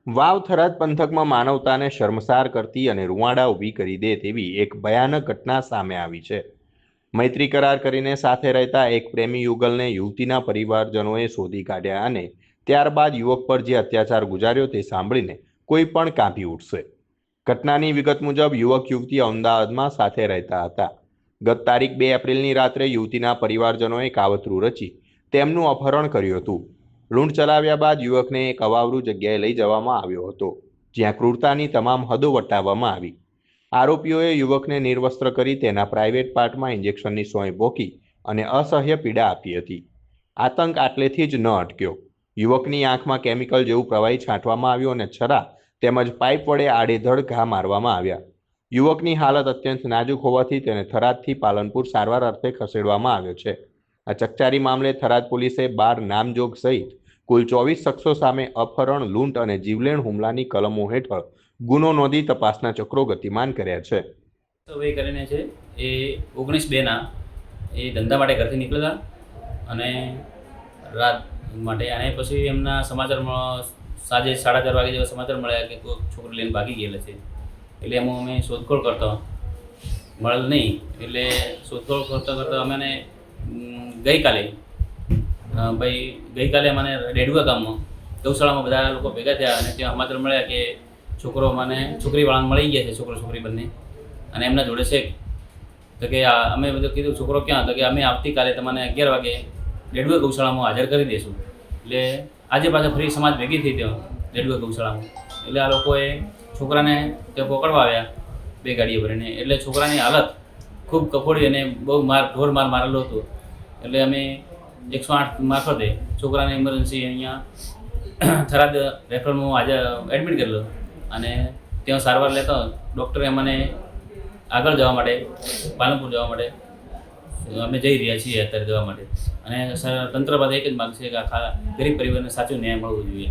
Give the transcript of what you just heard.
વાવ થરાદ પંથકમાં માનવતાને શર્મસાર કરતી અને રૂવાડા ઊભી કરી દે તેવી એક ભયાનક ઘટના સામે આવી છે। મૈત્રી કરાર કરીને સાથે રહેતા એક પ્રેમી યુગલને યુવતીના પરિવારજનોએ શોધી કાઢ્યા અને ત્યારબાદ યુવક પર જે અત્યાચાર ગુજાર્યો તે સાંભળીને કોઈ પણ કાંપી ઉઠશે। ઘટનાની વિગત મુજબ યુવક યુવતી અમદાવાદમાં સાથે રહેતા હતા। ગત તારીખ 2 એપ્રિલની રાત્રે યુવતીના પરિવારજનોએ કાવતરું રચી તેમનું અપહરણ કર્યું હતું। લૂંટ ચલાવ્યા બાદ યુવકને એક અવાવરૂ જગ્યાએ લઈ જવામાં આવ્યો હતો, જ્યાં ક્રૂરતાની તમામ હદો વટાવવામાં આવી। આરોપીઓએ યુવકને નિર્વસ્ત્ર કરી તેના પ્રાઇવેટ પાર્ટમાં ઇન્જેક્શનની સોય ભોકી અને અસહ્ય પીડા આપી હતી। આતંક આટલેથી જ ન અટક્યો। યુવકની આંખમાં કેમિકલ જેવું પ્રવાહી છાંટવામાં આવ્યું અને છરા તેમજ પાઇપ વડે આડેધડ ઘા મારવામાં આવ્યા। યુવકની હાલત અત્યંત નાજુક હોવાથી તેને થરાદથી પાલનપુર સારવાર અર્થે ખસેડવામાં આવ્યો છે। આ ચકચારી મામલે થરાદ પોલીસે 12 નામજોગ સહિત કુલ 24 શખ્સો સામે અપહરણ, લૂંટ અને જીવલેણ હુમલાની કલમો હેઠળ ગુનો નોંધી તપાસના ચક્રો ગતિમાન કર્યા છે। તો એ કરીને છે એ 19/2 એ ધંધા માટે ઘરથી નીકળ્યા અને રાત માટે અને પછી એમના સમાચારમાં સાંજે 4:30 વાગે જેવા સમાચાર મળ્યા કે કોઈ છોકરી લઈને ભાગી ગયેલા છે। એટલે એમાં અમે શોધખોળ કરતો મળેલ નહીં, એટલે શોધખોળ કરતાં અમને ગઈકાલે મને રેડવા ગામમાં ગૌશાળામાં બધા લોકો ભેગા થયા અને ત્યાં સમાચાર મળ્યા કે છોકરો છોકરીવાળાને મળી ગયા છે, છોકરો છોકરી બંને, અને એમના જોડે છે। તો કે અમે બધું કીધું છોકરો ક્યાં? તો કે અમે આવતીકાલે તમને 11 વાગે રેડવા ગૌશાળામાં હાજર કરી દઈશું। એટલે આજે પાછા ફરી સમાજ ભેગી થઈ ત્યાં રેડવા ગૌશાળામાં। એટલે આ લોકોએ છોકરાને ત્યાં પકડવા આવ્યા 2 ગાડીઓ ભરીને। એટલે છોકરાની હાલત ખૂબ કફોડી અને બહુ ઢોર માર મારેલો હતો। એટલે અમે 108 મારફતે છોકરાને ઇમરજન્સી અહીંયા થરાદ રેફરલમાં આજે એડમિટ કરેલો અને ત્યાં સારવાર લેતો ડૉક્ટરે મને આગળ જવા માટે પાલનપુર જવા માટે અમે જઈ રહ્યા છીએ અત્યારે જવા માટે। અને તંત્ર પાસે એક જ માગ છે કે આખા ગરીબ પરિવારને સાચો ન્યાય મળવો જોઈએ।